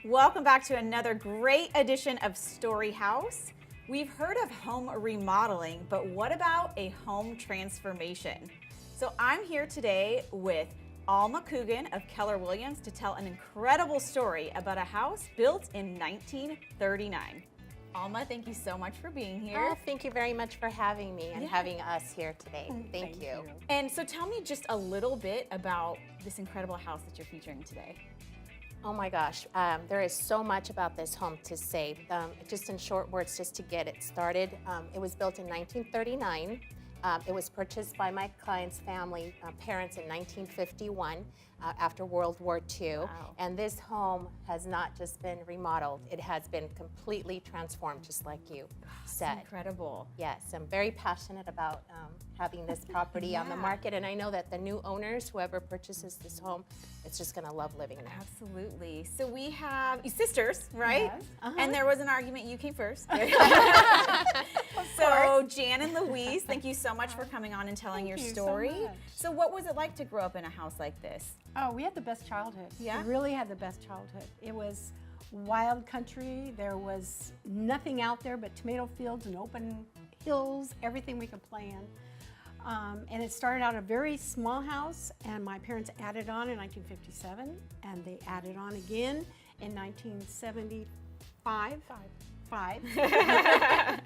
Welcome back to another great edition of Story House. We've heard of home remodeling, but what about a home transformation? So I'm here today with Alma Coogan of Keller Williams to tell an incredible story about a house built in 1939. Alma, thank you so much for being here. Oh, thank you very much for having me and having us here today. Thank you. And so tell me just a little bit about this incredible house that you're featuring today. Oh my gosh, there is so much about this home to say. Just in short words, just to get it started, it was built in 1939. It was purchased by my client's family, parents in 1951 after World War II. Wow. And this home has not just been remodeled, it has been completely transformed, just like you said. That's incredible. Yes, I'm very passionate about having this property on the market, and I know that the new owners, whoever purchases this home, it's just going to love living there. Absolutely. So we have sisters, right? Yes. And there was an argument, you came first. So Jan and Louise, thank you so much for coming on and telling your you so story. much. So what was it like to grow up in a house like this? Oh, we had the best childhood. Yeah? We really had the best childhood. It was wild country. There was nothing out there but tomato fields and open hills, everything we could play in. And it started out a very small house, and my parents added on in 1957, and they added on again in 1975.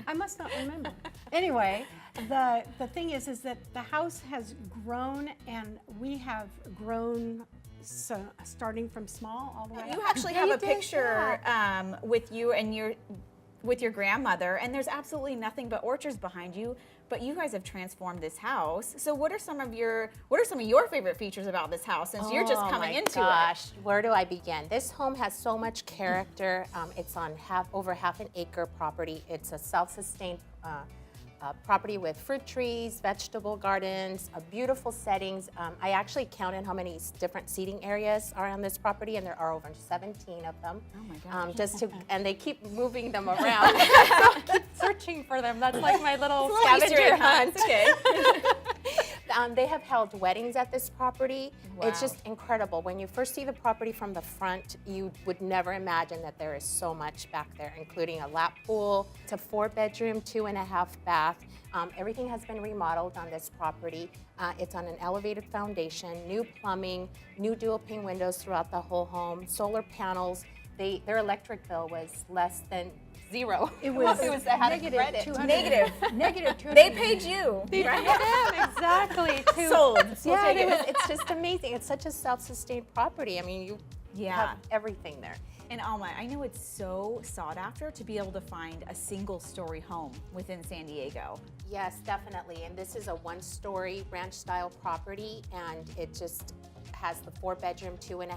I must not remember. Anyway, the thing is that the house has grown, and we have grown starting from small all the way You up. actually have a picture with you and with your grandmother, and there's absolutely nothing but orchards behind you. But you guys have transformed this house. So what are some of your favorite features about this house, since you're just coming into Gosh, where do I begin? This home has so much character. It's on over half an acre property. It's a self-sustained property with fruit trees, vegetable gardens, beautiful settings. I actually counted how many different seating areas are on this property, and there are over 17 of them. Oh my gosh. And they keep moving them around. So I keep searching for them. That's like my little scavenger hunt. Okay. They have held weddings at this property. Wow. It's just incredible. When you first see the property from the front, you would never imagine that there is so much back there, including a lap pool. It's a 4-bedroom, 2.5 bath. Everything has been remodeled on this property. It's on an elevated foundation, new plumbing, new dual pane windows throughout the whole home, solar panels. Their electric bill was less than zero. It was negative Negative. negative 200. They paid you. Exactly. Sold. We'll Yeah, take it. it's just amazing. It's such a self-sustained property. I mean, you have everything there. And Alma, I know it's so sought after to be able to find a single-story home within San Diego. Yes, definitely. And this is a 1-story ranch-style property, and it just has the 4-bedroom, 2.5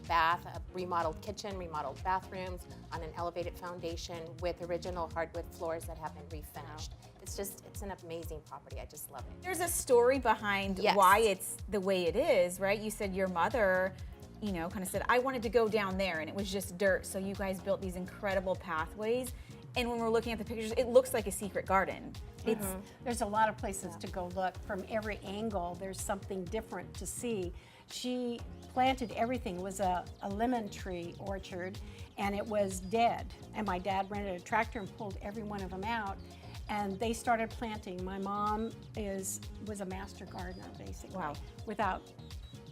bath, a remodeled kitchen, remodeled bathrooms on an elevated foundation with original hardwood floors that have been refinished. It's an amazing property. I just love it. There's a story behind why it's the way it is, right? You said your mother, kind of said, I wanted to go down there, and it was just dirt. So you guys built these incredible pathways. And when we're looking at the pictures, it looks like a secret garden. There's a lot of places to go look. From every angle, there's something different to see. She planted everything. It was a lemon tree orchard, and it was dead. And my dad rented a tractor and pulled every one of them out, and they started planting. My mom was a master gardener, basically. Wow. Without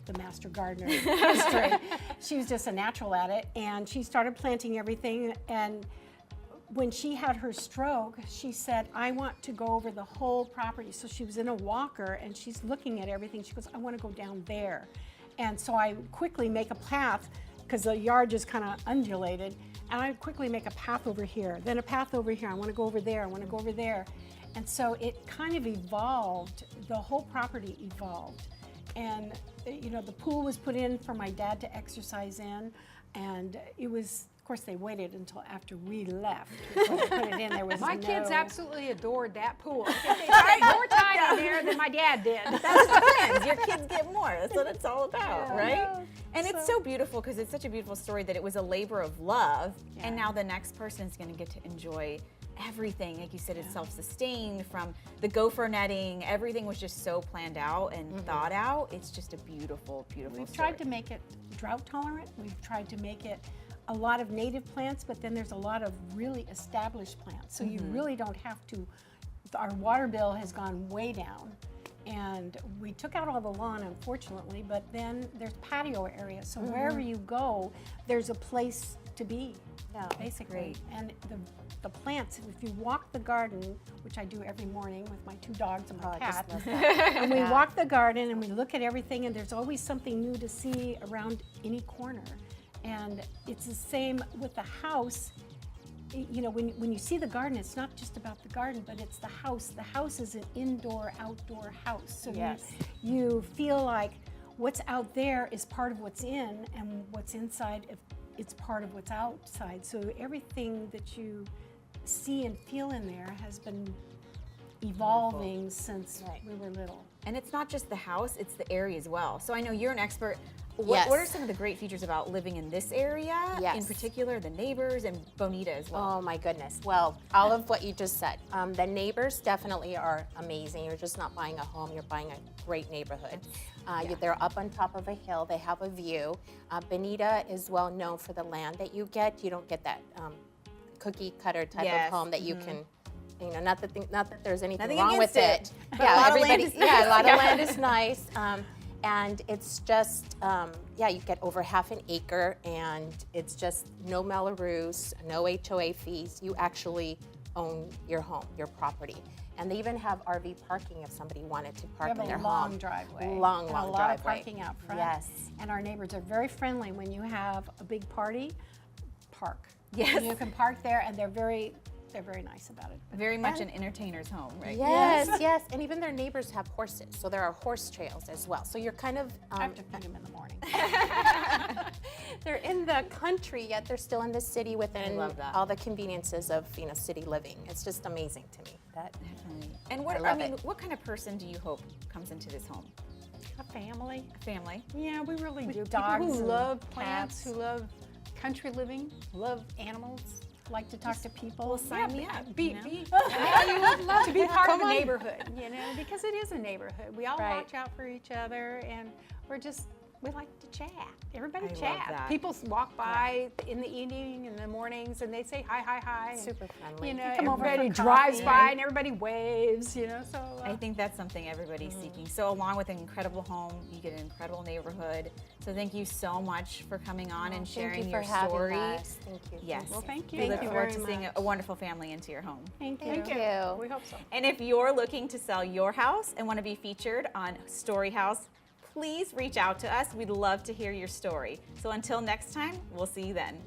the master gardener history. She was just a natural at it, and she started planting everything. And when she had her stroke, she said, I want to go over the whole property. So she was in a walker, and she's looking at everything. She goes, I want to go down there. And so I quickly make a path, because the yard just kind of undulated, and I quickly make a path over here, then a path over here. I want to go over there. I want to go over there. And so it kind of evolved. The whole property evolved. And the pool was put in for my dad to exercise in, and it was, of course, they waited until after we left before they put it in. There was My no... kids absolutely adored that pool. They spent more time in there than my dad did. That's the plans. Your kids get more. That's what it's all about, right? Yeah. And it's so beautiful, because it's such a beautiful story that it was a labor of love, and now the next person is going to get to enjoy everything. Like you said, it's self-sustained, from the gopher netting. Everything was just so planned out and thought out. It's just a beautiful, beautiful We've story. tried to make it drought tolerant. We've tried to make it a lot of native plants, but then there's a lot of really established plants. So you really don't have to, our water bill has gone way down. And we took out all the lawn, unfortunately, but then there's patio area. So wherever you go, there's a place to be, basically. And the plants, if you walk the garden, which I do every morning with my 2 dogs and my cat, and we walk the garden and we look at everything, and there's always something new to see around any corner. And it's the same with the house. You know, when you see the garden, it's not just about the garden, but it's the house. The house is an indoor, outdoor house. So you feel like what's out there is part of what's in, and what's inside, it's part of what's outside. So everything that you see and feel in there has been evolving since we were little. And it's not just the house, it's the area as well. So I know you're an expert. Yes. What are some of the great features about living in this area? Yes. In particular, the neighbors and Bonita as well. Oh my goodness. Well, all of what you just said. The neighbors definitely are amazing. You're just not buying a home, you're buying a great neighborhood. They're up on top of a hill, they have a view. Bonita is well known for the land that you get. You don't get that cookie cutter type of home that you can, you know, not that there's anything wrong with it. Yeah, everybody, a lot of land is nice. And it's just, you get over half an acre, and it's just no Melrose, no HOA fees. You actually own your home, your property. And they even have RV parking if somebody wanted to park in their home. Long driveway. Long and a lot driveway. of parking out front. Yes. And our neighbors are very friendly. When you have a big party, park. Yes. You can park there, and they're very nice about it. Very much an entertainer's home, right? Yes, and even their neighbors have horses, so there are horse trails as well. So you're kind of I have to feed them in the morning. they're in the country, yet they're still in the city within love that. all the conveniences of city living. It's just amazing to me. Definitely. And what kind of person do you hope comes into this home? A family. A family. Yeah, we really do. dogs People who and love plants, cats. who love country living, love animals. Like to talk to people. Sign me up. You would love to be part of the neighborhood, you know, because it is a neighborhood. We all watch out for each other, and we like to chat. Everybody love chat. that. People walk by in the evening, in the mornings, and they say hi. Super friendly. You know, come over everybody for drives coffee. by and everybody waves, you know, so. I think that's something everybody's seeking. So along with an incredible home, you get an incredible neighborhood. So thank you so much for coming on and sharing Thank you your for having story. us. Thank you. Yes. Well, thank you. We look Thank you forward very to seeing much. a wonderful family into your home. Thank you. Thank you. We hope so. And if you're looking to sell your house and want to be featured on Story House, please reach out to us. We'd love to hear your story. So until next time, we'll see you then.